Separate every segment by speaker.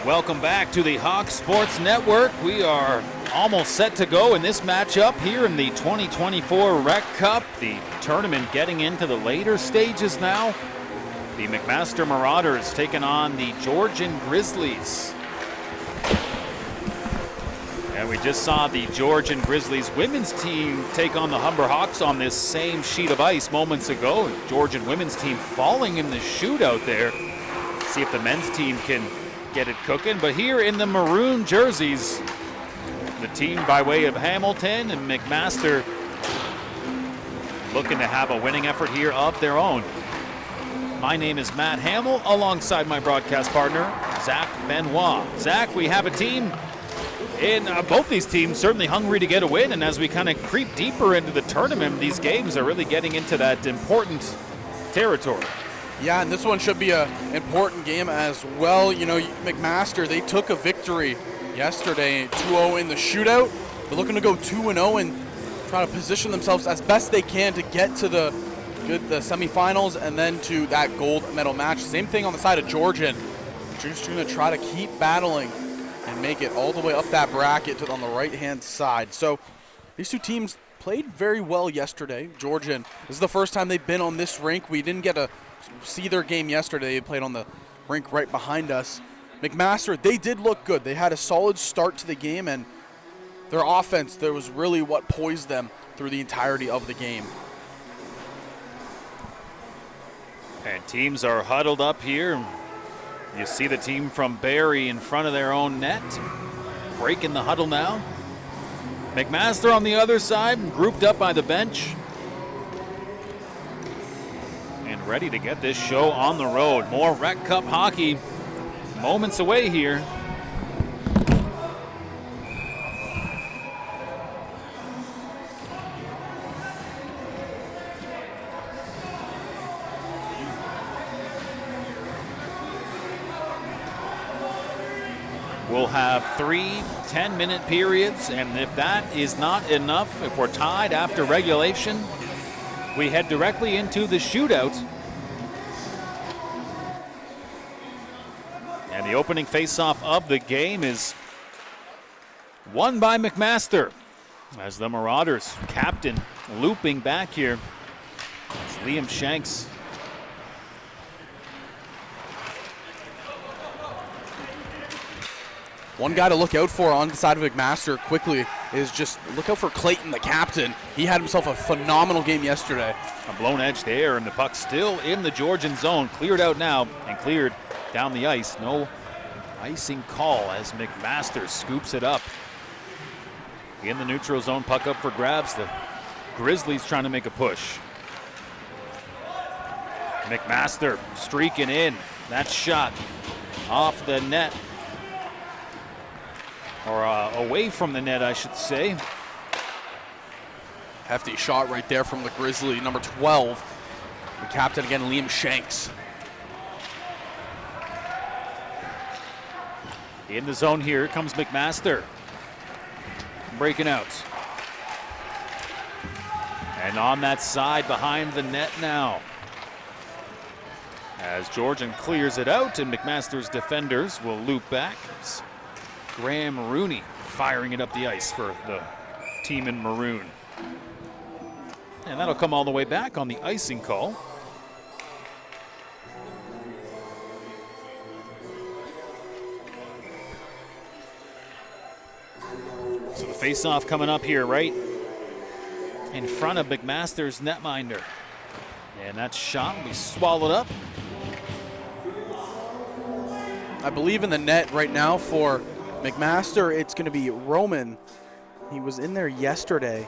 Speaker 1: Welcome back to the Hawk Sports Network. We are almost set to go in this matchup here in the 2024 RECCup. The tournament getting into the later stages now. The McMaster Marauders taking on the Georgian Grizzlies. And we just saw the Georgian Grizzlies women's team take on the Humber Hawks on this same sheet of ice moments ago. The Georgian women's team falling in the shootout there. See if the men's team can get it cooking. But here in the maroon jerseys, the team by way of Hamilton and McMaster looking to have a winning effort here of their own. My name is Matt Hamill, alongside my broadcast partner, Zach Benoit. Zach, we have a team in both these teams certainly hungry to get a win, and as we kind of creep deeper into the tournament, these games are really getting into that important territory.
Speaker 2: Yeah, and this one should be an important game as well. You know, McMaster, they took a victory yesterday, 2-0 in the shootout. They're looking to go 2-0 and try to position themselves as best they can to get to the semifinals and then to that gold medal match. Same thing on the side of Georgian. They're just going to try to keep battling and make it all the way up that bracket on the right-hand side. So these two teams played very well yesterday. Georgian, this is the first time they've been on this rink. We didn't get to see their game yesterday. They played on the rink right behind us. McMaster, they did look good. They had a solid start to the game, and their offense, there was really what poised them through the entirety of the game.
Speaker 1: And teams are huddled up here. You see the team from Barrie in front of their own net, breaking the huddle now. McMaster on the other side, grouped up by the bench. And ready to get this show on the road. More RECCup hockey moments away here. We'll have 3 10-minute periods, and if that is not enough, if we're tied after regulation, we head directly into the shootout. And the opening face-off of the game is won by McMaster, as the Marauders captain looping back here. It's Liam Shanks.
Speaker 2: One guy to look out for on the side of McMaster quickly is just look out for Clayton, the captain. He had himself a phenomenal game yesterday.
Speaker 1: A blown edge there, and the puck still in the Georgian zone. Cleared out now and cleared down the ice. No icing call as McMaster scoops it up. In the neutral zone, puck up for grabs. The Grizzlies trying to make a push. McMaster streaking in. That shot off the net. Or away from the net, I should say.
Speaker 2: Hefty shot right there from the Grizzly, number 12. The captain again, Liam Shanks.
Speaker 1: In the zone here comes McMaster. Breaking out. And on that side behind the net now. As Georgian clears it out, and McMaster's defenders will loop back. Graham Rooney firing it up the ice for the team in maroon. And that'll come all the way back on the icing call. So the face-off coming up here, right in front of McMaster's netminder. And that shot will be swallowed up.
Speaker 2: I believe in the net right now for McMaster, it's going to be Roman. He was in there yesterday.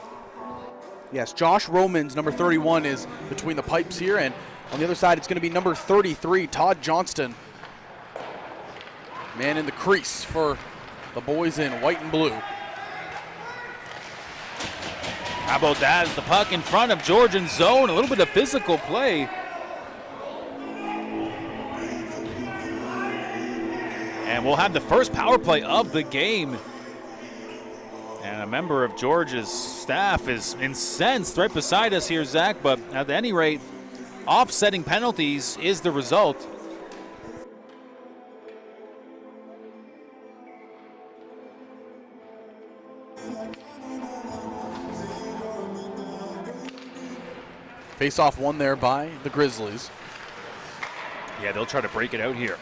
Speaker 2: Yes, Josh Romans, number 31, is between the pipes here. And on the other side, it's going to be number 33, Todd Johnston. Man in the crease for the boys in white and blue.
Speaker 1: How about that? As the puck in front of Georgian zone, a little bit of physical play. And we'll have the first power play of the game. And a member of Georgia's staff is incensed right beside us here, Zach. But at any rate, offsetting penalties is the result.
Speaker 2: Face-off won there by the Grizzlies.
Speaker 1: Yeah, they'll try to break it out here.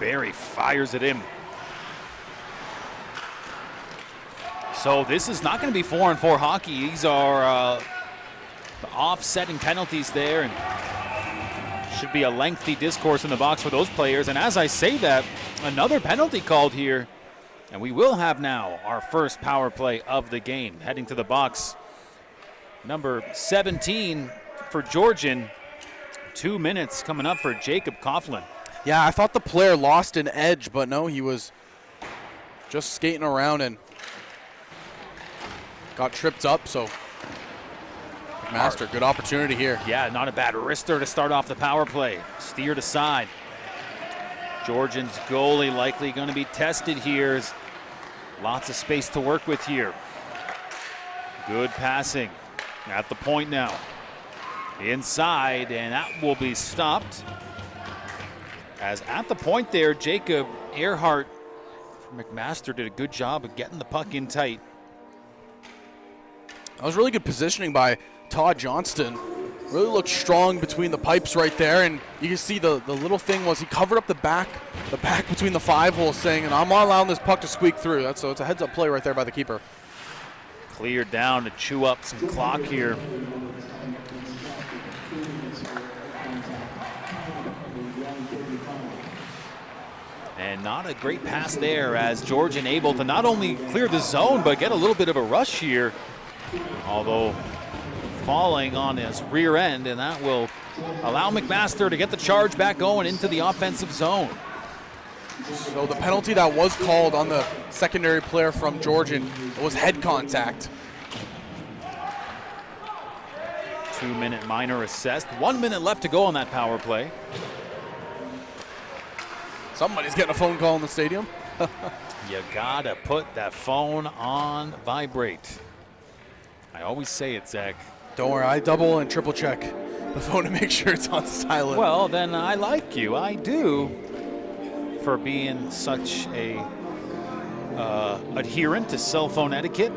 Speaker 1: Barry fires it in. So this is not going to be 4-on-4 hockey. These are the offsetting penalties there, and should be a lengthy discourse in the box for those players. And as I say that, another penalty called here, and we will have now our first power play of the game. Heading to the box, number 17 for Georgian. 2 minutes coming up for Jacob Coughlin.
Speaker 2: Yeah, I thought the player lost an edge, but no, he was just skating around and got tripped up, so McMaster, good opportunity here.
Speaker 1: Yeah, not a bad wrister to start off the power play. Steered aside. Georgian's goalie likely going to be tested here. Lots of space to work with here. Good passing at the point now. Inside, and that will be stopped. As at the point there, Jacob Earhart from McMaster did a good job of getting the puck in tight.
Speaker 2: That was really good positioning by Todd Johnston. Really looked strong between the pipes right there, and you can see the little thing was he covered up the back between the 5 holes, saying, and I'm not allowing this puck to squeak through. So it's a heads-up play right there by the keeper.
Speaker 1: Cleared down to chew up some clock here. And not a great pass there, as Georgian able to not only clear the zone, but get a little bit of a rush here. Although falling on his rear end, and that will allow McMaster to get the charge back going into the offensive zone.
Speaker 2: So the penalty that was called on the secondary player from Georgian was head contact.
Speaker 1: 2-minute minor assessed. 1 minute left to go on that power play.
Speaker 2: Somebody's getting a phone call in the stadium.
Speaker 1: You gotta put that phone on vibrate. I always say it, Zach.
Speaker 2: Don't worry, I double and triple check the phone to make sure it's on silent.
Speaker 1: Well, then I like you. I do, for being such a adherent to cell phone etiquette.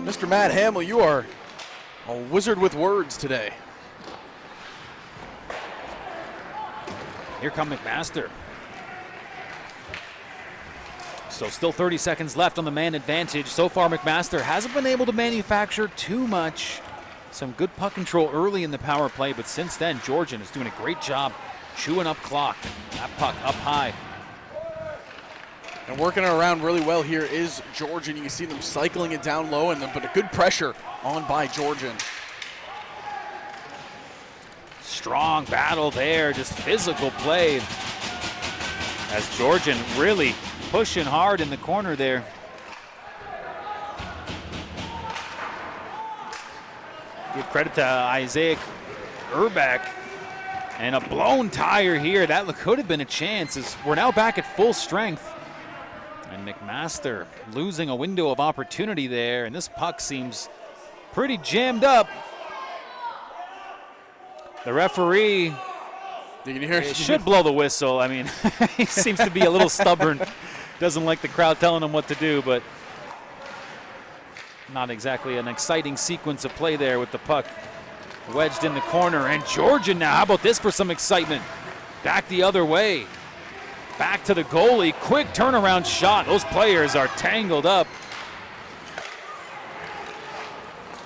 Speaker 2: Mr. Matt Hamill, you are a wizard with words today.
Speaker 1: Here come McMaster. So still 30 seconds left on the man advantage. So far, McMaster hasn't been able to manufacture too much. Some good puck control early in the power play, but since then, Georgian is doing a great job chewing up clock. That puck up high.
Speaker 2: And working it around really well here is Georgian. You can see them cycling it down low, but a good pressure on by Georgian.
Speaker 1: Strong battle there, just physical play. As Georgian really pushing hard in the corner there. Give credit to Isaac Urbach. And a blown tire here. That could have been a chance, as we're now back at full strength. And McMaster losing a window of opportunity there. And this puck seems pretty jammed up. The referee should blow the whistle. I mean, he seems to be a little stubborn. Doesn't like the crowd telling him what to do, but not exactly an exciting sequence of play there with the puck wedged in the corner. And Georgian now, how about this for some excitement? Back the other way. Back to the goalie. Quick turnaround shot. Those players are tangled up.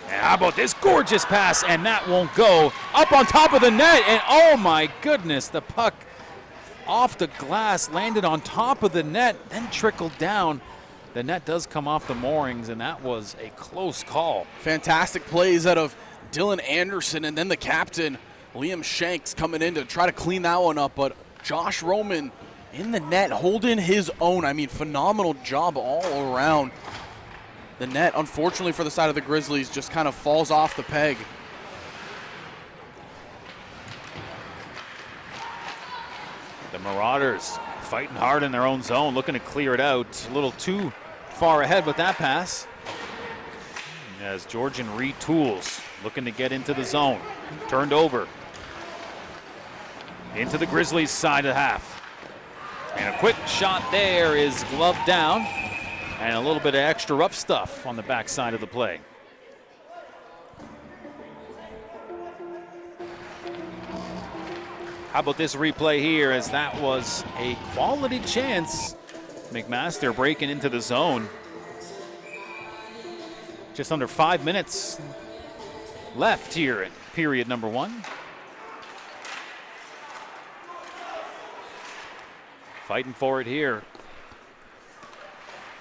Speaker 1: And how about this gorgeous pass? And that won't go. Up on top of the net. And oh my goodness, the puck off the glass, landed on top of the net, then trickled down. The net does come off the moorings, and that was a close call.
Speaker 2: Fantastic plays out of Dylan Anderson, and then the captain, Liam Shanks, coming in to try to clean that one up, but Josh Roman in the net holding his own. I mean, phenomenal job all around. The net, unfortunately for the side of the Grizzlies, just kind of falls off the peg.
Speaker 1: The Marauders fighting hard in their own zone, looking to clear it out. A little too far ahead with that pass. As Georgian retools, looking to get into the zone. Turned over. Into the Grizzlies' side of the half. And a quick shot there is gloved down. And a little bit of extra rough stuff on the backside of the play. How about this replay here, as that was a quality chance. McMaster breaking into the zone. Just under 5 minutes left here in period number 1. Fighting for it here.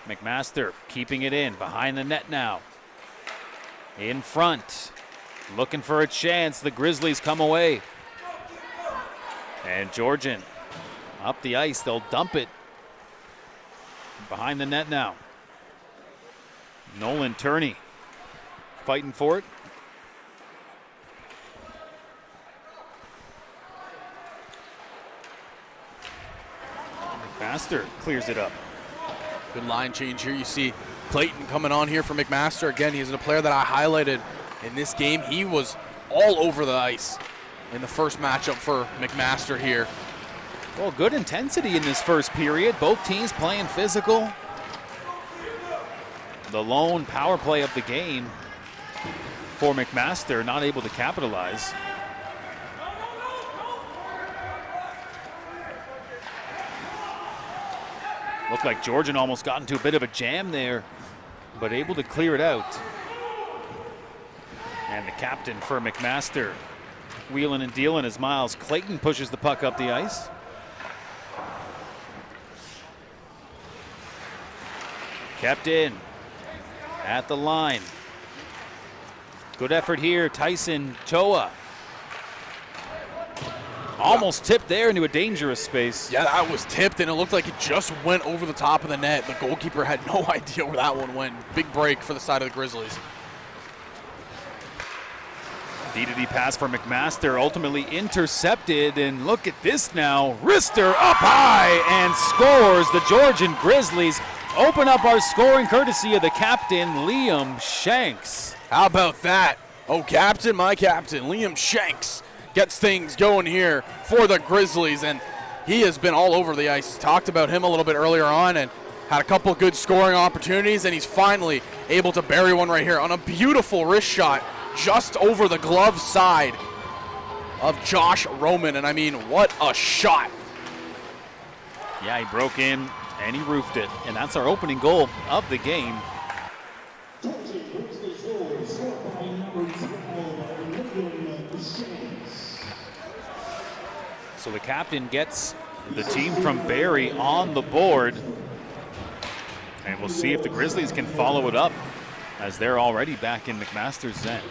Speaker 1: McMaster keeping it in, behind the net now. In front, looking for a chance. The Grizzlies come away. And Georgian up the ice, they'll dump it. Behind the net now. Nolan Turney fighting for it. McMaster clears it up.
Speaker 2: Good line change here. You see Clayton coming on here for McMaster. Again, he's a player that I highlighted in this game. He was all over the ice in the first matchup for McMaster here.
Speaker 1: Well, good intensity in this first period. Both teams playing physical. The lone power play of the game for McMaster, not able to capitalize. Looked like Georgian almost got into a bit of a jam there, but able to clear it out. And the captain for McMaster wheeling and dealing as Miles Clayton pushes the puck up the ice. Kept in at the line. Good effort here, Tyson Choa. Almost tipped there into a dangerous space.
Speaker 2: Yeah, that was tipped, and it looked like it just went over the top of the net. The goalkeeper had no idea where that one went. Big break for the side of the Grizzlies.
Speaker 1: D-to-D pass for McMaster, ultimately intercepted, and look at this now. Wrister up high and scores. The Georgian Grizzlies open up our scoring courtesy of the captain, Liam Shanks.
Speaker 2: How about that? Oh, captain, my captain, Liam Shanks gets things going here for the Grizzlies, and he has been all over the ice. Talked about him a little bit earlier on and had a couple good scoring opportunities, and he's finally able to bury one right here on a beautiful wrist shot just over the glove side of Josh Roman. And I mean, what a shot.
Speaker 1: Yeah, he broke in and he roofed it, and that's our opening goal of the game. So the captain gets the team from Barrie on the board, and we'll see if the Grizzlies can follow it up, as they're already back in McMaster's end.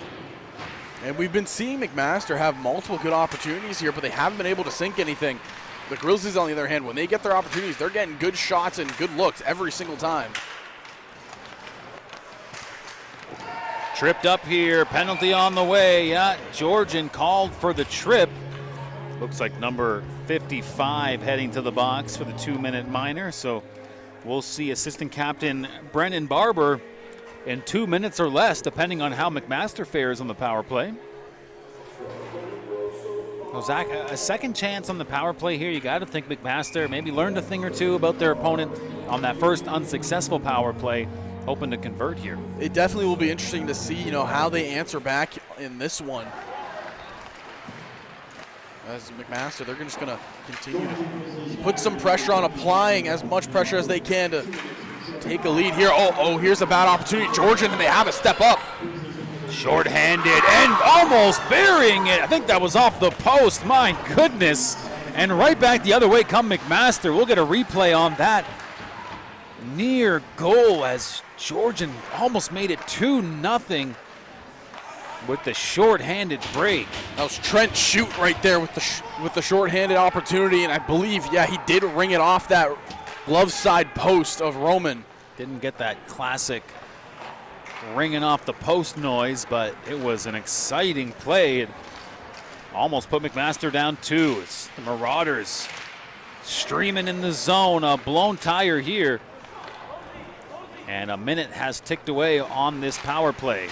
Speaker 2: And we've been seeing McMaster have multiple good opportunities here, but they haven't been able to sink anything. The Grizzlies, on the other hand, when they get their opportunities, they're getting good shots and good looks every single time.
Speaker 1: Tripped up here, penalty on the way. Yeah, Georgian called for the trip. Looks like number 55 heading to the box for the 2-minute minor. So we'll see assistant captain Brennan Barber in 2 minutes or less, depending on how McMaster fares on the power play. Well, Zach, a second chance on the power play here. You got to think McMaster maybe learned a thing or two about their opponent on that first unsuccessful power play, hoping to convert here.
Speaker 2: It definitely will be interesting to see, how they answer back in this one. As McMaster, they're just going to continue to put some pressure on, applying as much pressure as they can to take a lead here. Oh, here's a bad opportunity. Georgian, and they have a step up.
Speaker 1: Short-handed and almost burying it. I think that was off the post. My goodness. And right back the other way come McMaster. We'll get a replay on that near goal, as Georgian almost made it 2-0 with the short-handed break.
Speaker 2: That was Trent Shute right there with the short-handed opportunity, and I believe, yeah, he did ring it off that glove side post of Roman.
Speaker 1: Didn't get that classic ringing off the post noise, but it was an exciting play. It almost put McMaster down 2. It's the Marauders streaming in the zone. A blown tire here. And a minute has ticked away on this power play.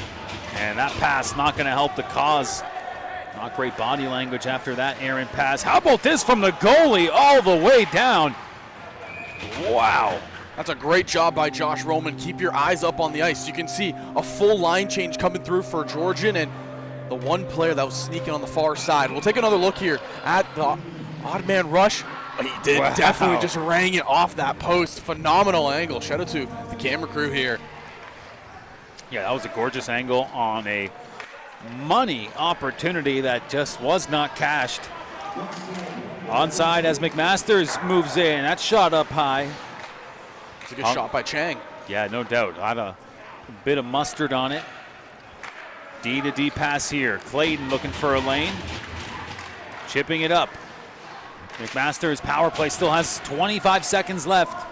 Speaker 1: And that pass not going to help the cause. Not great body language after that errant pass. How about this from the goalie all the way down? Wow.
Speaker 2: That's a great job by Josh Roman. Keep your eyes up on the ice. You can see a full line change coming through for Georgian and the one player that was sneaking on the far side. We'll take another look here at the Odd man rush. He did definitely just rang it off that post. Phenomenal angle. Shout out to the camera crew here.
Speaker 1: Yeah, that was a gorgeous angle on a money opportunity that just was not cashed. Onside as McMaster moves in. That shot up high.
Speaker 2: It's a good shot by Chang.
Speaker 1: Yeah, no doubt. Had a bit of mustard on it. D to D pass here. Clayton looking for a lane. Chipping it up. McMaster's power play still has 25 seconds left.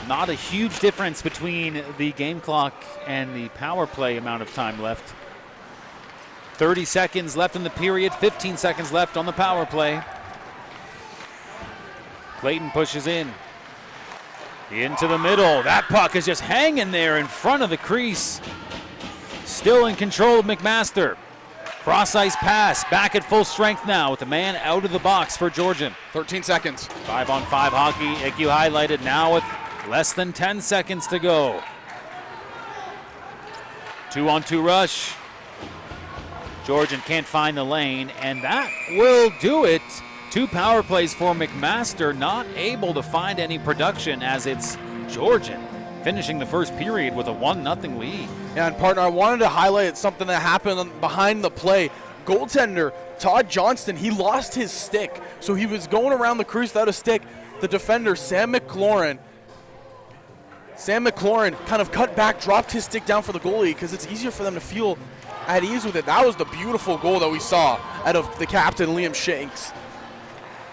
Speaker 1: Not a huge difference between the game clock and the power play amount of time left. 30 seconds left in the period, 15 seconds left on the power play. Clayton pushes in. Into the middle. That puck is just hanging there in front of the crease. Still in control of McMaster. Cross ice pass, back at full strength now with the man out of the box for Georgian.
Speaker 2: 13 seconds.
Speaker 1: 5-on-5 hockey. IQ highlighted now with less than 10 seconds to go. 2-on-2 rush. Georgian can't find the lane, and that will do it. 2 power plays for McMaster, not able to find any production as it's Georgian finishing the first period with a 1-0 lead.
Speaker 2: Yeah, and partner, I wanted to highlight something that happened behind the play. Goaltender Todd Johnston, he lost his stick, so he was going around the crease without a stick. The defender, Sam McLaurin kind of cut back, dropped his stick down for the goalie because it's easier for them to feel at ease with it. That was the beautiful goal that we saw out of the captain, Liam Shanks.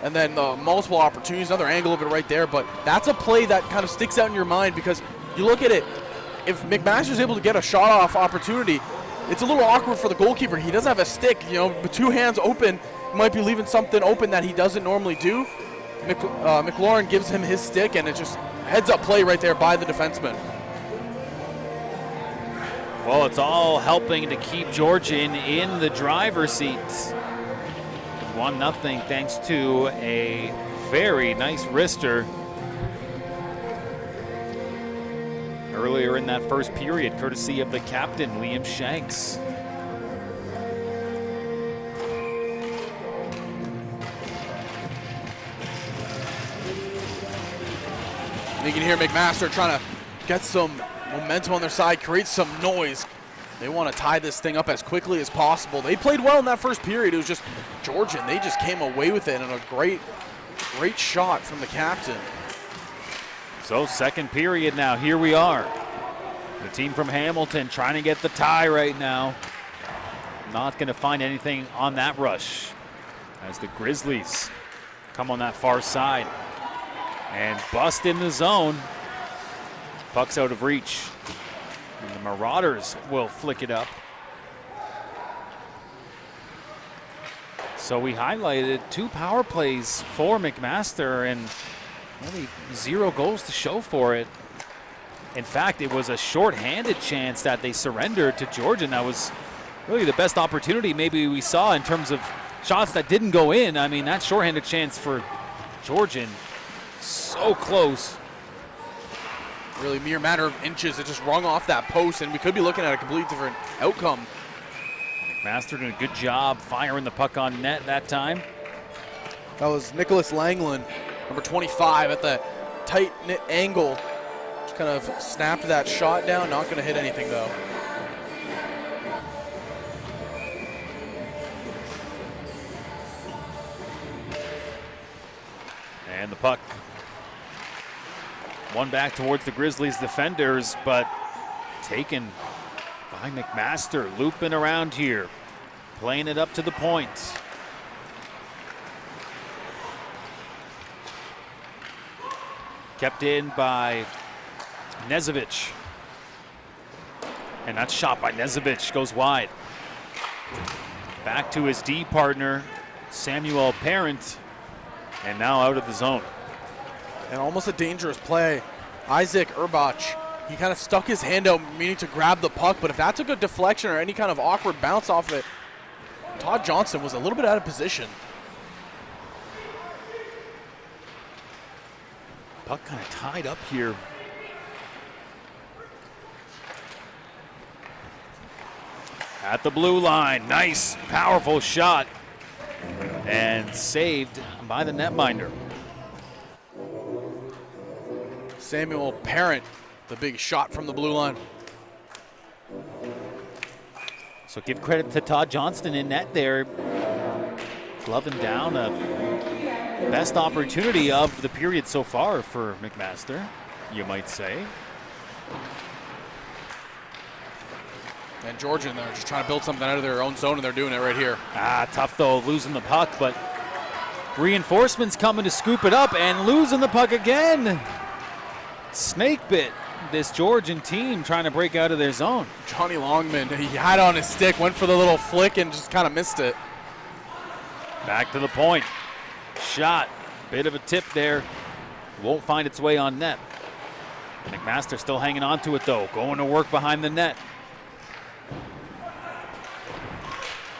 Speaker 2: And then multiple opportunities, another angle of it right there. But that's a play that kind of sticks out in your mind because you look at it, if McMaster's able to get a shot-off opportunity, it's a little awkward for the goalkeeper. He doesn't have a stick, with 2 hands open. He might be leaving something open that he doesn't normally do. McLaurin gives him his stick, and it's just heads-up play right there by the defenseman.
Speaker 1: Well, it's all helping to keep Georgian in the driver's seat. 1-0 thanks to a very nice wrister earlier in that first period, courtesy of the captain, Liam Shanks.
Speaker 2: You can hear McMaster trying to get some momentum on their side, create some noise. They want to tie this thing up as quickly as possible. They played well in that first period. It was just Georgian. They just came away with it, and a great shot from the captain.
Speaker 1: So second period now, here we are. The team from Hamilton trying to get the tie right now. Not going to find anything on that rush as the Grizzlies come on that far side and bust in the zone. Puck's out of reach. And the Marauders will flick it up. So we highlighted 2 power plays for McMaster and only 0 goals to show for it. In fact, it was a shorthanded chance that they surrendered to Georgian. That was really the best opportunity maybe we saw in terms of shots that didn't go in. I mean, that shorthanded chance for Georgian, so close.
Speaker 2: Really mere matter of inches. It just rung off that post, and we could be looking at a completely different outcome.
Speaker 1: McMaster doing a good job firing the puck on net that time.
Speaker 2: That was Nicholas Langland, number 25, at the tight-knit angle. Just kind of snapped that shot down. Not going to hit anything, though.
Speaker 1: And the puck one back towards the Grizzlies defenders, but taken by McMaster, looping around here, playing it up to the point. Kept in by Nezovic. And that shot by Nezovic goes wide. Back to his D partner, Samuel Parent, and now out of the zone.
Speaker 2: And almost a dangerous play. Isaac Urbach, he kind of stuck his hand out meaning to grab the puck, but if that took a deflection or any kind of awkward bounce off of it, Todd Johnson was a little bit out of position.
Speaker 1: Puck kind of tied up here. At the blue line, nice, powerful shot. and saved by the netminder.
Speaker 2: Samuel Parent, the big shot from the blue line.
Speaker 1: So give credit to Todd Johnston in net there, gloving down a best opportunity of the period so far for McMaster, you might say.
Speaker 2: And Georgian, they're just trying to build something out of their own zone, and they're doing it right here.
Speaker 1: Tough though, losing the puck, but reinforcements coming to scoop it up and losing the puck again. Snake bit this Georgian team trying to break out of their zone.
Speaker 2: Johnny Longman, he had it on his stick, went for the little flick and just kind of missed it.
Speaker 1: Back to the point. Shot, bit of a tip there. Won't find its way on net. McMaster still hanging on to it though, going to work behind the net.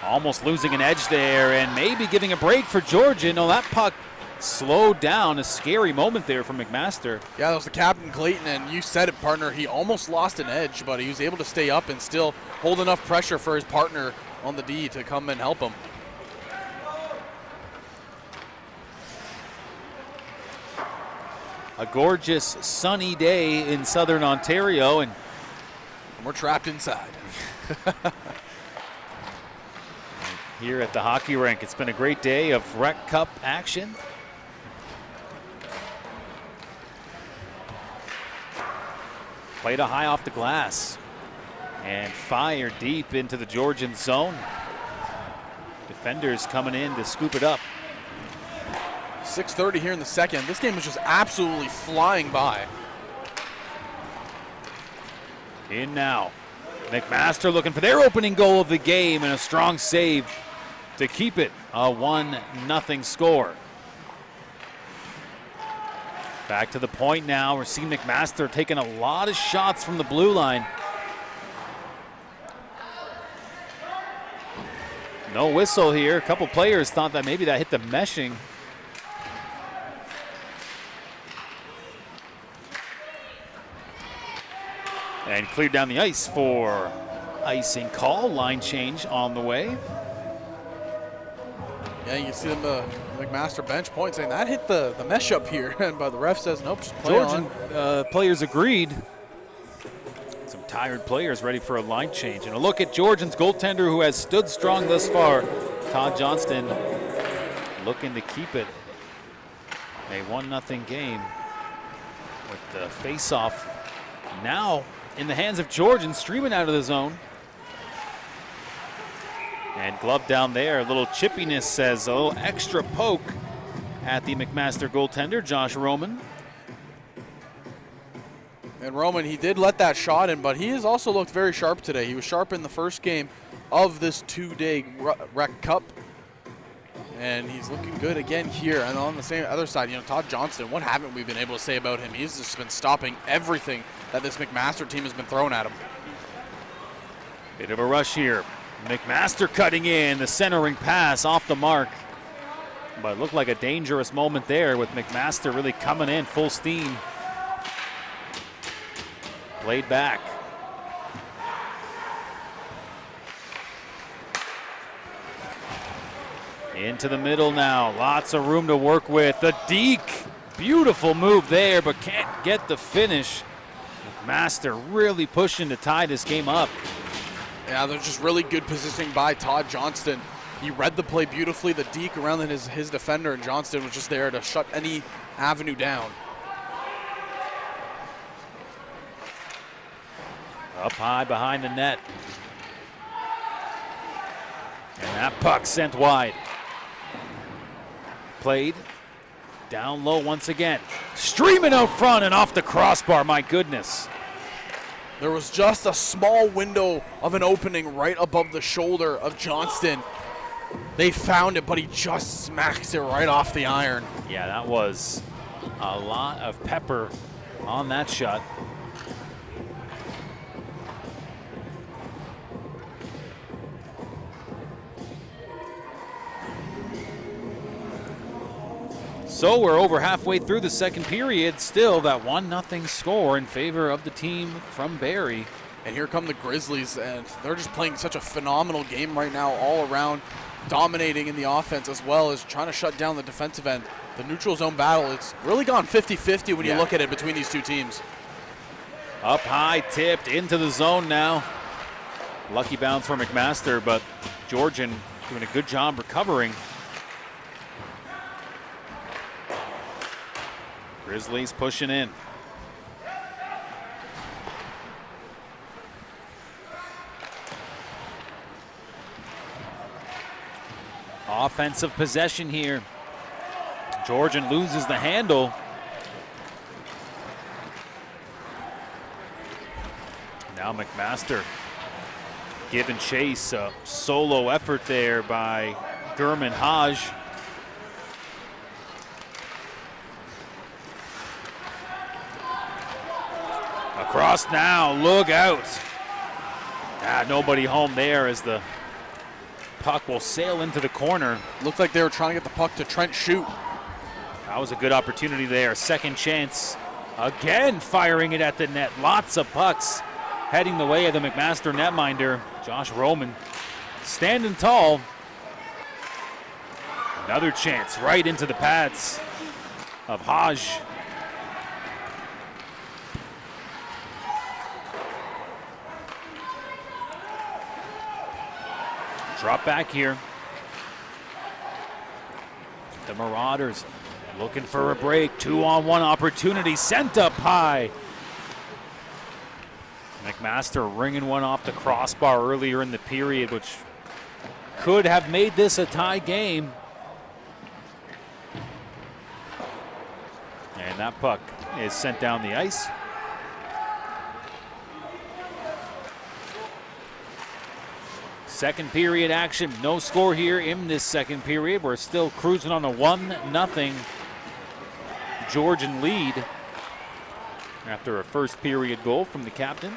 Speaker 1: Almost losing an edge there and maybe giving a break for Georgian. No, that puck slowed down. A scary moment there for McMaster.
Speaker 2: Yeah, that was the captain, Clayton, and you said it, partner. He almost lost an edge, but he was able to stay up and still hold enough pressure for his partner on the D to come and help him.
Speaker 1: A gorgeous sunny day in southern Ontario, and
Speaker 2: we're trapped inside.
Speaker 1: Here at the hockey rink, it's been a great day of RECCup action. Played a high off the glass and fire deep into the Georgian zone. Defenders coming in to scoop it up.
Speaker 2: 6:30 here in the second. This game is just absolutely flying by.
Speaker 1: In now. McMaster looking for their opening goal of the game and a strong save to keep it a 1-0 score. Back to the point now. We're seeing McMaster taking a lot of shots from the blue line. No whistle here. A couple players thought that maybe that hit the meshing. And cleared down the ice for icing call. Line change on the way.
Speaker 2: Yeah, you can see them, McMaster bench point saying that hit the mesh up here, but the ref says nope, just play
Speaker 1: Georgian
Speaker 2: on.
Speaker 1: Players agreed. Some tired players ready for a line change. And a look at Georgian's goaltender who has stood strong thus far. Todd Johnston looking to keep it a 1-0 game with the face-off now in the hands of Georgian, streaming out of the zone. And glove down there, a little chippiness says, a little extra poke at the McMaster goaltender, Josh Roman.
Speaker 2: And Roman, he did let that shot in, but he has also looked very sharp today. He was sharp in the first game of this 2-day RECCup. And he's looking good again here. And on the same other side, Todd Johnston, what haven't we been able to say about him? He's just been stopping everything that this McMaster team has been throwing at him.
Speaker 1: Bit of a rush here. McMaster cutting in, the centering pass off the mark. But it looked like a dangerous moment there with McMaster really coming in full steam. Played back. Into the middle now, lots of room to work with. The deke, beautiful move there, but can't get the finish. McMaster really pushing to tie this game up.
Speaker 2: Yeah, there's just really good positioning by Todd Johnston. He read the play beautifully. The deke around his defender, and Johnston was just there to shut any avenue down.
Speaker 1: Up high behind the net. And that puck sent wide. Played down low once again. Streaming out front and off the crossbar, my goodness.
Speaker 2: There was just a small window of an opening right above the shoulder of Johnston. They found it, but he just smacks it right off the iron.
Speaker 1: Yeah, that was a lot of pepper on that shot. So we're over halfway through the second period. Still that 1-0 score in favor of the team from Barrie.
Speaker 2: And here come the Grizzlies, and they're just playing such a phenomenal game right now all around. dominating in the offense as well as trying to shut down the defensive end. The neutral zone battle, it's really gone 50-50 when you look at it between these two teams.
Speaker 1: Up high, tipped into the zone now. Lucky bounce for McMaster, but Georgian doing a good job recovering. Grizzlies pushing in. Offensive possession here. Georgian loses the handle. Now McMaster giving chase. A solo effort there by Gurman Haj. Across now, look out. Nobody home there as the puck will sail into the corner.
Speaker 2: Looked like they were trying to get the puck to Trent shoot.
Speaker 1: That was a good opportunity there. Second chance. Again, firing it at the net. Lots of pucks heading the way of the McMaster netminder. Josh Roman standing tall. Another chance right into the pads of Haj. Drop back here. The Marauders looking for a break. 2-on-1 opportunity sent up high. McMaster ringing one off the crossbar earlier in the period, which could have made this a tie game. And that puck is sent down the ice. Second period action, no score here in this second period. We're still cruising on a 1-0 Georgian lead after a first period goal from the captain.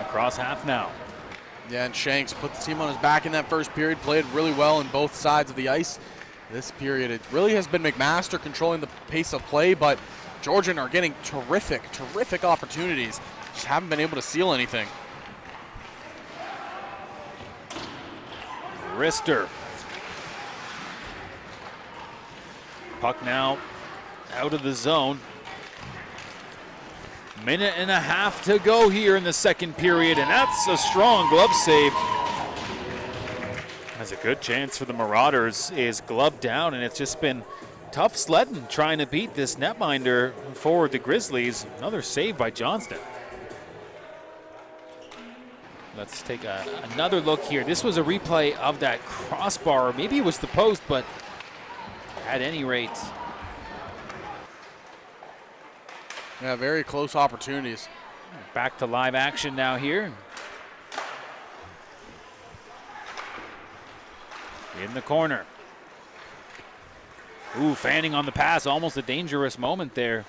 Speaker 1: Across half now.
Speaker 2: Yeah, and Shanks put the team on his back in that first period, played really well on both sides of the ice. This period, it really has been McMaster controlling the pace of play, but Georgian are getting terrific opportunities. Just haven't been able to seal anything.
Speaker 1: Rister. Puck now out of the zone. Minute and a half to go here in the second period, and that's a strong glove save. That's a good chance for the Marauders. Is gloved down, and it's just been tough sledding trying to beat this netminder forward the Grizzlies. Another save by Johnston. Let's take another look here. This was a replay of that crossbar. Maybe it was the post, but at any rate.
Speaker 2: Yeah, very close opportunities.
Speaker 1: Back to live action now here. In the corner. Ooh, fanning on the pass. Almost a dangerous moment there.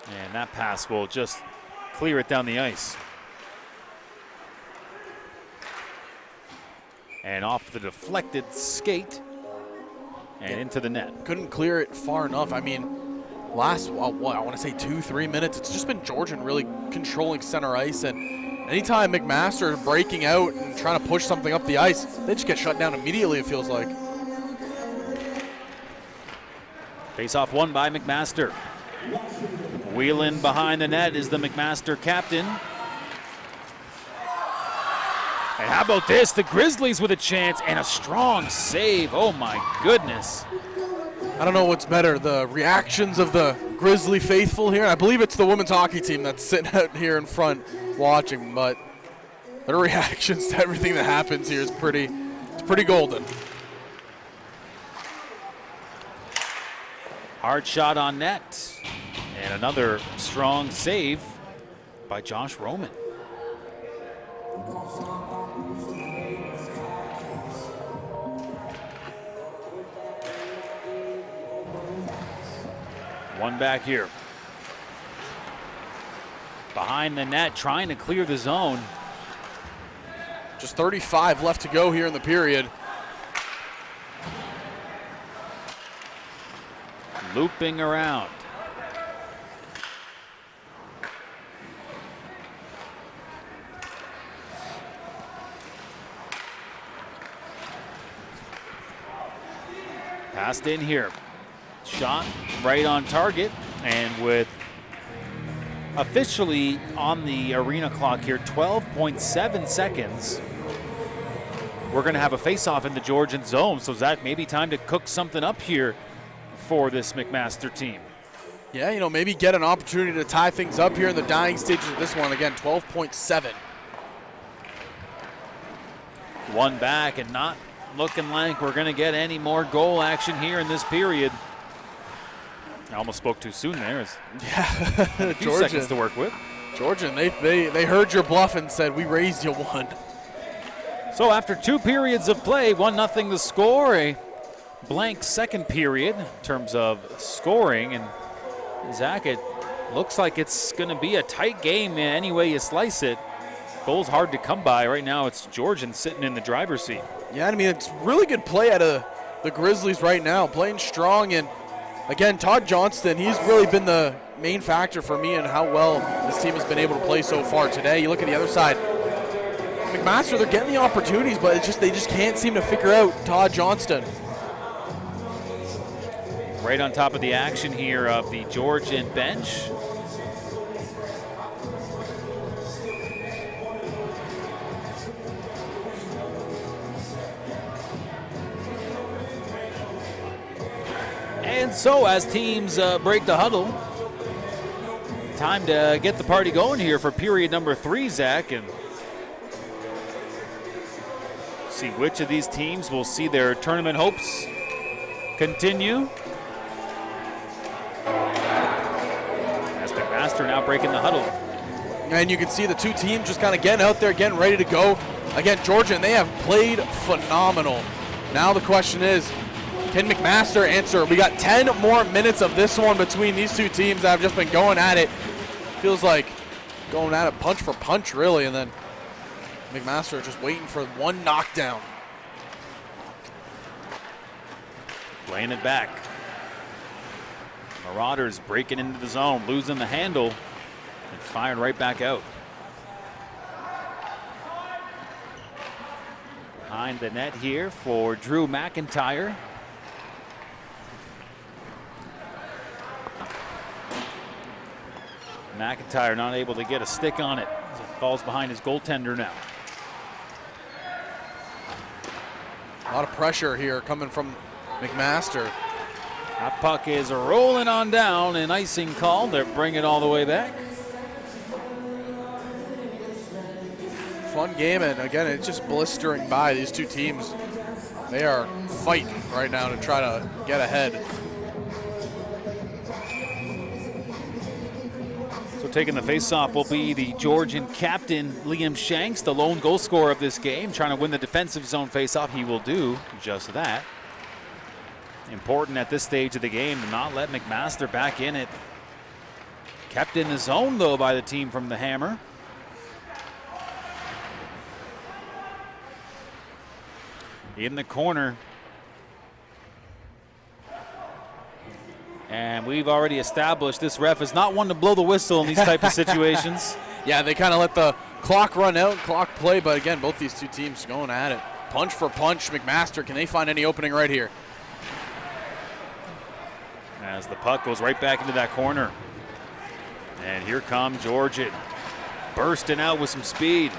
Speaker 1: And that pass will just clear it down the ice. And off the deflected skate and into the net.
Speaker 2: Couldn't clear it far enough. I mean, last, what, I want to say 2-3 minutes, it's just been Georgian really controlling center ice. And anytime McMaster is breaking out and trying to push something up the ice, they just get shut down immediately, it feels like.
Speaker 1: Face-off won by McMaster. Wheeling behind the net is the McMaster captain. And how about this? The Grizzlies with a chance and a strong save. Oh my goodness.
Speaker 2: I don't know what's better, the reactions of the Grizzly faithful here. I believe it's the women's hockey team that's sitting out here in front watching, but their reactions to everything that happens here is pretty golden.
Speaker 1: Hard shot on net. And another strong save by Josh Roman. One back here. Behind the net, trying to clear the zone.
Speaker 2: Just 35 left to go here in the period.
Speaker 1: Looping around. Passed in here. Shot right on target, and with officially on the arena clock here, 12.7 seconds, we're going to have a face-off in the Georgian zone. So Zach, maybe time to cook something up here for this McMaster team.
Speaker 2: Yeah, you know, maybe get an opportunity to tie things up here in the dying stages of this one. Again, 12.7.
Speaker 1: One back, and not looking like we're going to get any more goal action here in this period. I almost spoke too soon there.
Speaker 2: Yeah,
Speaker 1: a few seconds to work with.
Speaker 2: Georgian, they heard your bluff and said, we raised you one.
Speaker 1: So after 2 periods of play, 1-0 the score, a blank second period in terms of scoring. And Zach, it looks like it's going to be a tight game any way you slice it. Goals hard to come by. Right now it's Georgian sitting in the driver's seat.
Speaker 2: Yeah, I mean, it's really good play out of the Grizzlies right now, playing strong. And again, Todd Johnston, he's really been the main factor for me in how well this team has been able to play so far today. You look at the other side, McMaster, they're getting the opportunities, but they just can't seem to figure out Todd Johnston.
Speaker 1: Right on top of the action here of the Georgian bench. And so as teams break the huddle, time to get the party going here for period number 3, Zach, and see which of these teams will see their tournament hopes continue. As McMaster now breaking the huddle.
Speaker 2: And you can see the two teams just kind of getting out there, getting ready to go. Again, Georgian, they have played phenomenal. Now the question is, can McMaster answer? We got 10 more minutes of this one between these two teams that have just been going at it. Feels like going at it punch for punch, really, and then McMaster just waiting for one knockdown.
Speaker 1: Playing it back. Marauders breaking into the zone, losing the handle, and firing right back out. Behind the net here for Drew McIntyre. McIntyre not able to get a stick on it as it falls behind his goaltender now.
Speaker 2: A lot of pressure here coming from McMaster.
Speaker 1: That puck is rolling on down, and icing called. They're bringing it all the way back.
Speaker 2: Fun game, and again, it's just blistering by. These two teams, they are fighting right now to try to get ahead.
Speaker 1: So taking the face-off will be the Georgian captain, Liam Shanks, the lone goal scorer of this game, trying to win the defensive zone face-off. He will do just that. Important at this stage of the game to not let McMaster back in it. Kept in the zone, though, by the team from the Hammer. In the corner. And we've already established this ref is not one to blow the whistle in these type of situations.
Speaker 2: Yeah, they kind of let the clock run out, clock play, but again, both these two teams going at it. Punch for punch. McMaster, can they find any opening right here?
Speaker 1: As the puck goes right back into that corner. And here comes Georgian. Bursting out with some speed.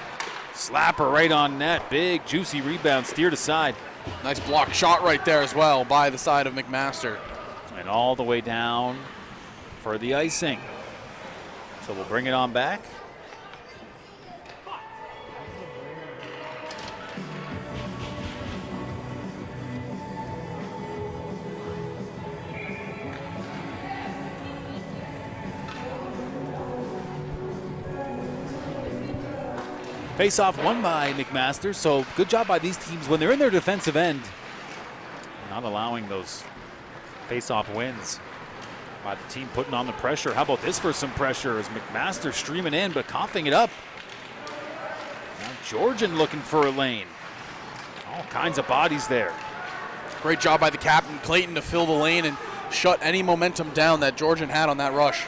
Speaker 1: Slapper right on net. Big, juicy rebound, steered aside.
Speaker 2: Nice block shot right there as well by the side of McMaster.
Speaker 1: And all the way down for the icing. So we'll bring it on back. Face-off won by McMaster, so good job by these teams when they're in their defensive end. Not allowing those face-off wins by the team putting on the pressure. How about this for some pressure as McMaster streaming in but coughing it up. Now Georgian looking for a lane. All kinds of bodies there.
Speaker 2: Great job by the captain, Clayton, to fill the lane and shut any momentum down that Georgian had on that rush.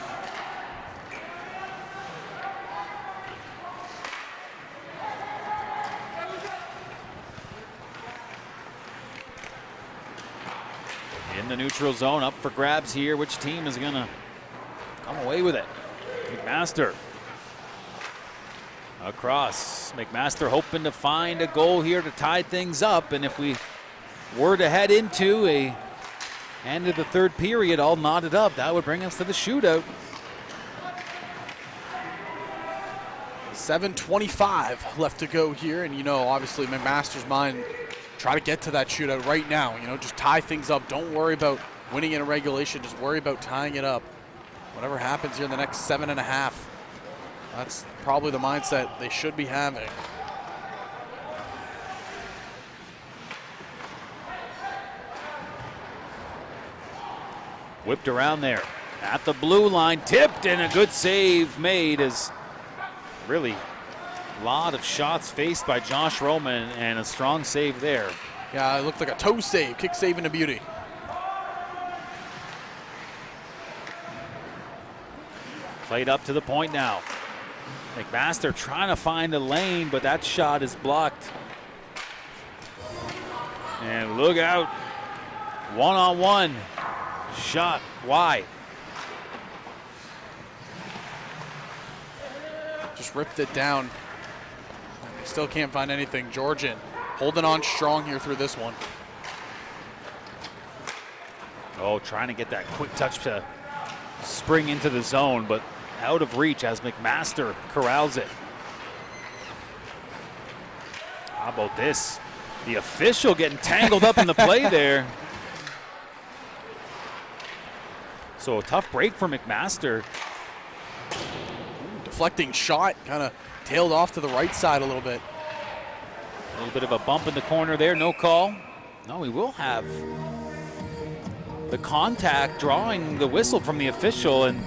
Speaker 1: the neutral zone, up for grabs here. Which team is gonna come away with it? McMaster across. McMaster hoping to find a goal here to tie things up, and if we were to head into a end of the third period all knotted up, that would bring us to the shootout.
Speaker 2: 7:25 left to go here, and obviously McMaster's mind, try to get to that shootout right now. Just tie things up. Don't worry about winning in a regulation. Just worry about tying it up. Whatever happens here in the next 7.5, that's probably the mindset they should be having.
Speaker 1: Whipped around there at the blue line, tipped, and a good save made as really a lot of shots faced by Josh Roman, and a strong save there.
Speaker 2: Yeah, it looked like a toe save, kick save and a beauty.
Speaker 1: Played up to the point now. McMaster trying to find a lane, but that shot is blocked. And look out, one-on-one. Shot wide.
Speaker 2: Just ripped it down. Still can't find anything. Georgian holding on strong here through this one.
Speaker 1: Oh, trying to get that quick touch to spring into the zone, but out of reach as McMaster corrals it. How about this? The official getting tangled up in the play there. So a tough break for McMaster.
Speaker 2: Deflecting shot, kind of tailed off to the right side a little bit.
Speaker 1: A little bit of a bump in the corner there, no call. No, we will have the contact drawing the whistle from the official, and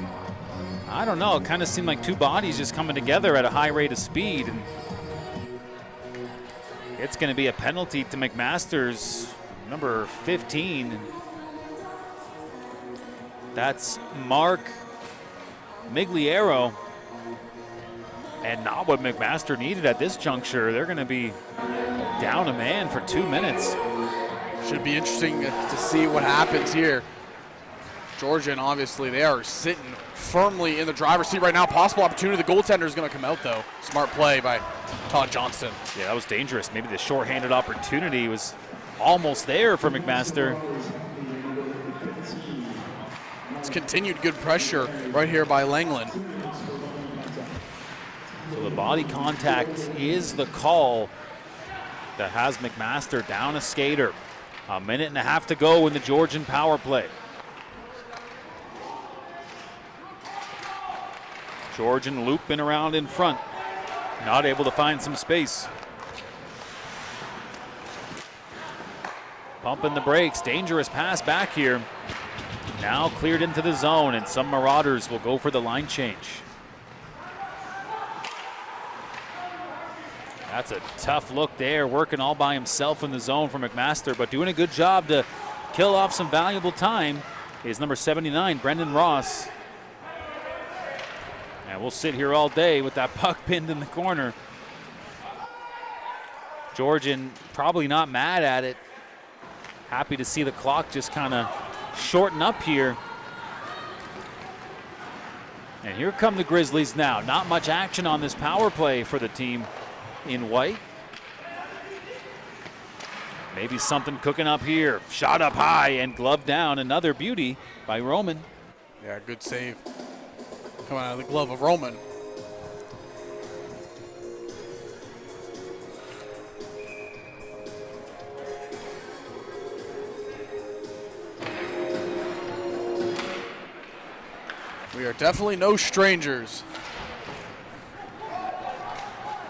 Speaker 1: I don't know, it kind of seemed like two bodies just coming together at a high rate of speed, and it's going to be a penalty to McMaster's number 15. That's Mark Migliero, and not what McMaster needed at this juncture. They're going to be down a man for 2 minutes.
Speaker 2: Should be interesting to see what happens here. Georgian, obviously, they are sitting firmly in the driver's seat right now. Possible opportunity. The goaltender is going to come out, though. Smart play by Todd Johnston.
Speaker 1: Yeah, that was dangerous. Maybe the shorthanded opportunity was almost there for McMaster.
Speaker 2: It's continued good pressure right here by Langland.
Speaker 1: So the body contact is the call that has McMaster down a skater. 1.5 minutes to go in the Georgian power play. Georgian looping around in front, not able to find some space. Pumping the brakes, dangerous pass back here. Now cleared into the zone, and some Marauders will go for the line change. That's a tough look there, working all by himself in the zone for McMaster, but doing a good job to kill off some valuable time is number 79, Brendan Ross. And we'll sit here all day with that puck pinned in the corner. Georgian probably not mad at it. Happy to see the clock just kind of shorten up here. And here come the Grizzlies now. Not much action on this power play for the team in white. Maybe something cooking up here. Shot up high and gloved down. Another beauty by Roman.
Speaker 2: Yeah, good save. Coming out of the glove of Roman. We are definitely no strangers.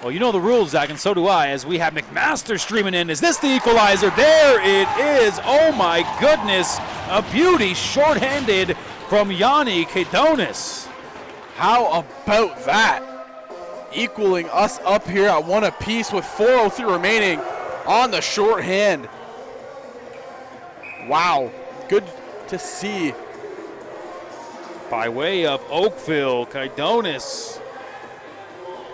Speaker 1: Well, you know the rules, Zach, and so do I, as we have McMaster streaming in. Is this the equalizer? There it is. Oh, my goodness. A beauty shorthanded from Yanni Kedonis.
Speaker 2: How about that? Equaling us up here at 1 apiece with 4:03 remaining on the shorthand. Wow. Good to see.
Speaker 1: By way of Oakville, Kedonis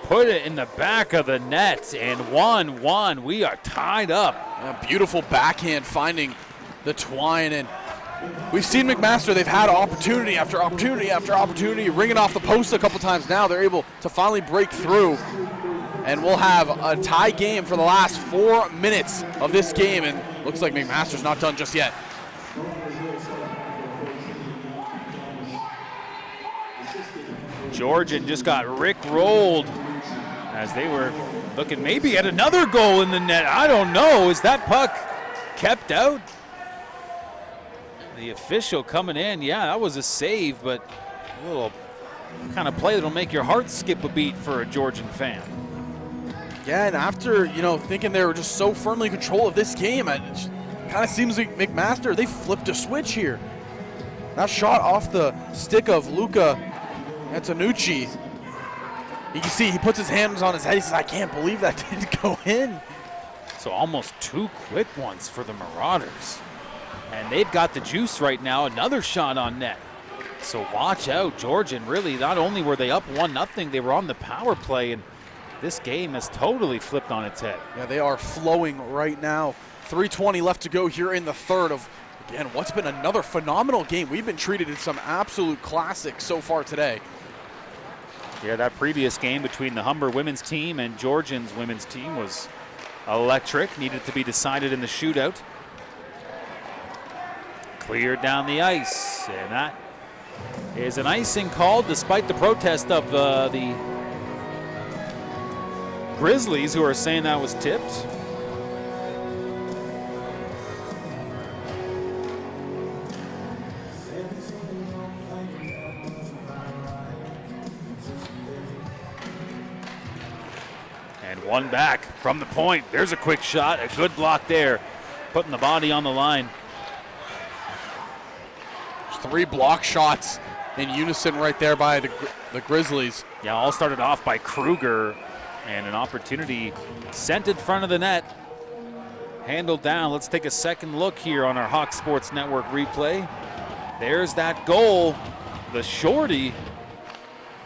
Speaker 1: put it in the back of the net, and 1-1. We are tied up.
Speaker 2: A beautiful backhand finding the twine, and we've seen McMaster, they've had opportunity after opportunity after opportunity, ringing off the post a couple times now. They're able to finally break through. And we'll have a tie game for the last 4 minutes of this game, and looks like McMaster's not done just yet.
Speaker 1: Georgian just got rick-rolled as they were looking maybe at another goal in the net. I don't know. Is that puck kept out? The official coming in. Yeah, that was a save, but a little kind of play that'll make your heart skip a beat for a Georgian fan.
Speaker 2: Yeah, and after, thinking they were just so firmly in control of this game, it kind of seems like McMaster, they flipped a switch here. That shot off the stick of Luca Antonucci. You can see he puts his hands on his head. He says, I can't believe that didn't go in.
Speaker 1: So almost 2 quick ones for the Marauders. And they've got the juice right now. Another shot on net. So watch out, Georgian. Really, not only were they up 1-0, they were on the power play, and this game has totally flipped on its head.
Speaker 2: Yeah, they are flowing right now. 3:20 left to go here in the third of, again, what's been another phenomenal game. We've been treated to some absolute classics so far today.
Speaker 1: Yeah, that previous game between the Humber women's team and Georgian's women's team was electric. Needed to be decided in the shootout. Cleared down the ice, and that is an icing call despite the protest of the Grizzlies, who are saying that was tipped. And one back from the point. There's a quick shot, a good block there, putting the body on the line.
Speaker 2: 3 block shots in unison right there by the Grizzlies.
Speaker 1: Yeah, all started off by Kruger, and an opportunity sent in front of the net. Handled down. Let's take a second look here on our Hawk Sports Network replay. There's that goal, the shorty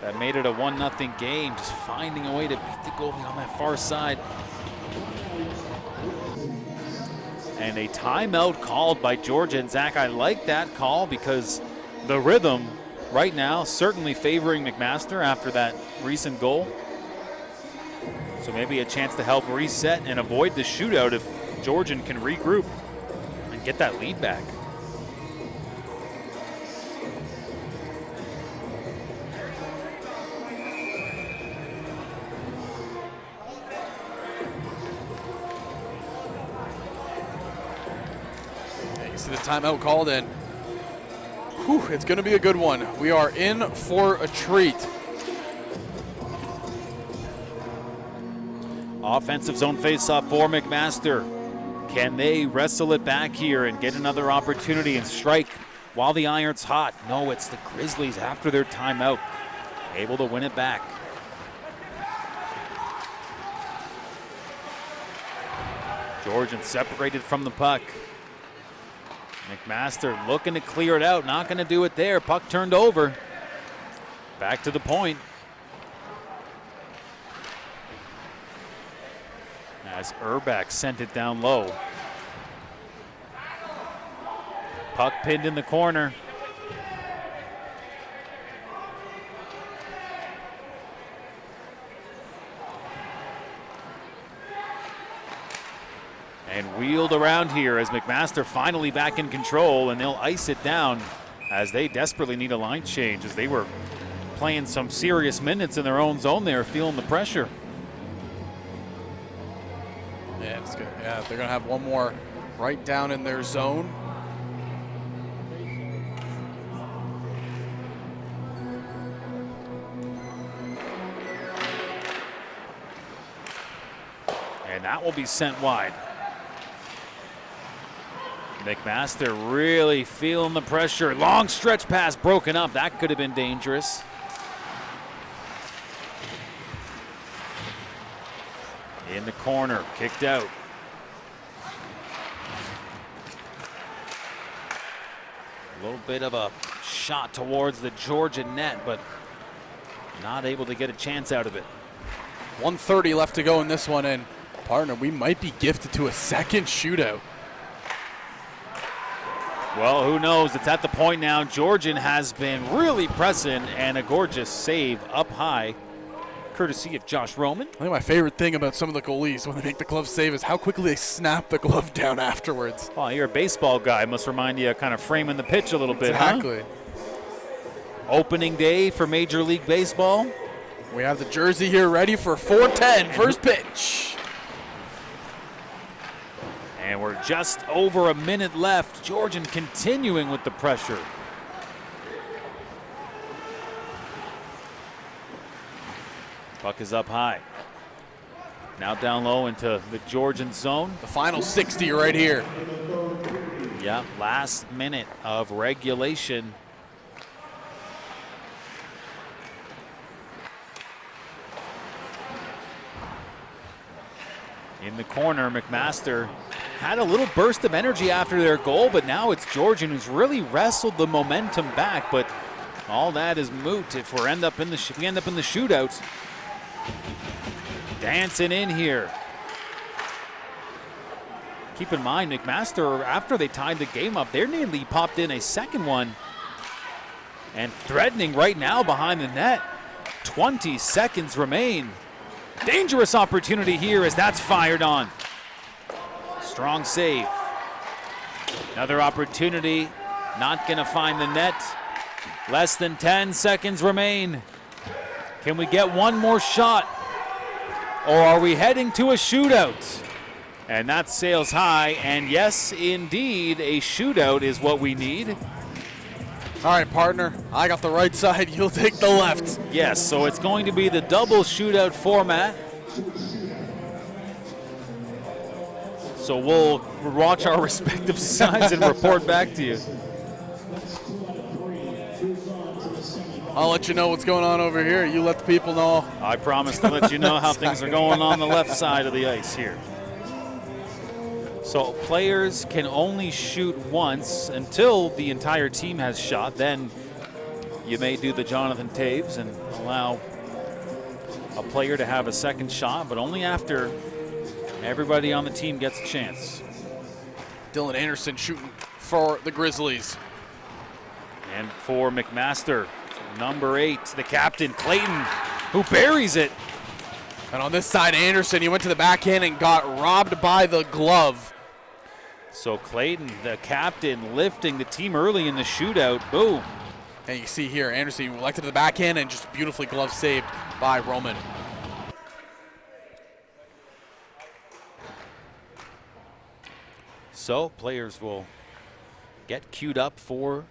Speaker 1: that made it a 1-0 game, just finding a way to beat the goalie on that far side. And a timeout called by Georgian. Zach, I like that call because the rhythm right now certainly favoring McMaster after that recent goal. So maybe a chance to help reset and avoid the shootout if Georgian can regroup and get that lead back.
Speaker 2: The timeout called in. Whew, it's going to be a good one. We are in for a treat.
Speaker 1: Offensive zone faceoff for McMaster. Can they wrestle it back here and get another opportunity and strike while the iron's hot? No, it's the Grizzlies after their timeout, able to win it back. Georgian separated from the puck. McMaster looking to clear it out, not going to do it there. Puck turned over. Back to the point. As Urbach sent it down low. Puck pinned in the corner. And wheeled around here as McMaster finally back in control, and they'll ice it down as they desperately need a line change, as they were playing some serious minutes in their own zone there, feeling the pressure.
Speaker 2: Yeah, it's good. Yeah, they're going to have one more right down in their zone.
Speaker 1: And that will be sent wide. McMaster really feeling the pressure. Long stretch pass broken up. That could have been dangerous. In the corner, kicked out. A little bit of a shot towards the Georgian net, but not able to get a chance out of it.
Speaker 2: 1:30 left to go in this one, and partner, we might be gifted to a second shootout.
Speaker 1: Well, who knows? It's at the point now. Georgian has been really pressing, and a gorgeous save up high, courtesy of Josh Roman.
Speaker 2: I think my favorite thing about some of the goalies when they make the glove save is how quickly they snap the glove down afterwards.
Speaker 1: Well, you're a baseball guy. Must remind you of kind of framing the pitch a little bit,
Speaker 2: exactly.
Speaker 1: Huh? Opening day for Major League Baseball.
Speaker 2: We have the jersey here ready for 4:10, first pitch.
Speaker 1: And we're just over a minute left. Georgian continuing with the pressure. Puck is up high. Now down low into the Georgian zone.
Speaker 2: The final 60 right here.
Speaker 1: Yeah, last minute of regulation. In the corner, McMaster had a little burst of energy after their goal, but now it's Georgian who's really wrestled the momentum back. But all that is moot if we end up in the shootout. Dancing in here. Keep in mind, McMaster, after they tied the game up, they nearly popped in a second one. And threatening right now behind the net. 20 seconds remain. Dangerous opportunity here as that's fired on. Strong save. Another opportunity, not gonna find the net. Less than 10 seconds remain. Can we get one more shot? Or are we heading to a shootout? And that sails high, and yes, indeed, a shootout is what we need.
Speaker 2: All right, partner, I got the right side, you'll take the left.
Speaker 1: Yes, so it's going to be the double shootout format. So we'll watch our respective sides and report back to you.
Speaker 2: I'll let you know what's going on over here. You let the people know.
Speaker 1: I promise to let you know how things are going on the left side of the ice here. So players can only shoot once until the entire team has shot. Then you may do the Jonathan Taves and allow a player to have a second shot, but only after everybody on the team gets a chance.
Speaker 2: Dylan Anderson shooting for the Grizzlies.
Speaker 1: And for McMaster, number 8, the captain, Clayton, who buries it.
Speaker 2: And on this side, Anderson, he went to the backhand and got robbed by the glove.
Speaker 1: So Clayton, the captain, lifting the team early in the shootout. Boom.
Speaker 2: And you see here, Anderson elected to the backhand and just beautifully glove saved by Roman.
Speaker 1: So players will get queued up for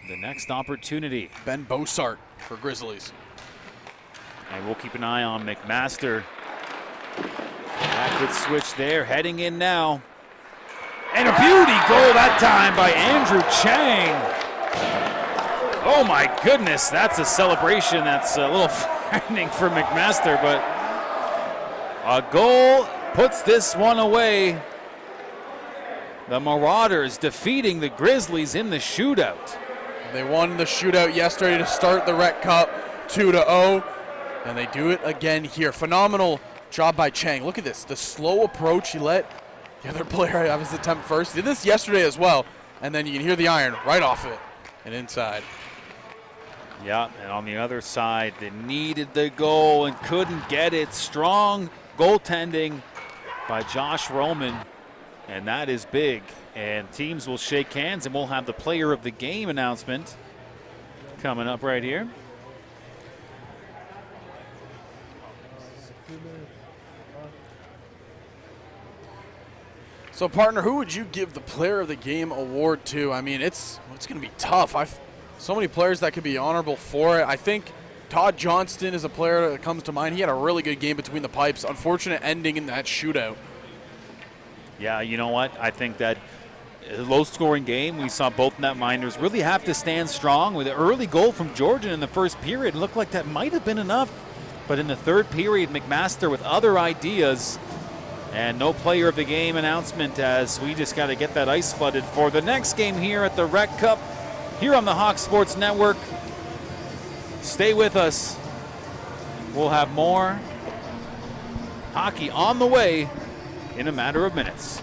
Speaker 1: the next opportunity.
Speaker 2: Ben Bossart for Grizzlies.
Speaker 1: And we'll keep an eye on McMaster. That could switch there, heading in now. And a beauty goal that time by Andrew Chang. Oh my goodness, that's a celebration that's a little frightening for McMaster, but a goal puts this one away. The Marauders defeating the Grizzlies in the shootout.
Speaker 2: They won the shootout yesterday to start the RECCup 2-0, and they do it again here. Phenomenal job by Chang. Look at this, the slow approach. He let the other player have his attempt first. He did this yesterday as well, and then you can hear the iron right off it and inside.
Speaker 1: Yeah, and on the other side, they needed the goal and couldn't get it. Strong goaltending by Josh Roman, and that is big. And teams will shake hands, and we'll have the player of the game announcement coming up right here.
Speaker 2: So, partner, who would you give the player of the game award to? I mean, it's going to be tough. So many players that could be honorable for it. I think Todd Johnston is a player that comes to mind. He had a really good game between the pipes. Unfortunate ending in that shootout.
Speaker 1: Yeah, you know what? I think that low-scoring game, we saw both netminders really have to stand strong with an early goal from Georgian in the first period. It looked like that might have been enough. But in the third period, McMaster with other ideas. And no player of the game announcement as we just got to get that ice flooded for the next game here at the RECCup here on the Hawk Sports Network. Stay with us. We'll have more hockey on the way in a matter of minutes.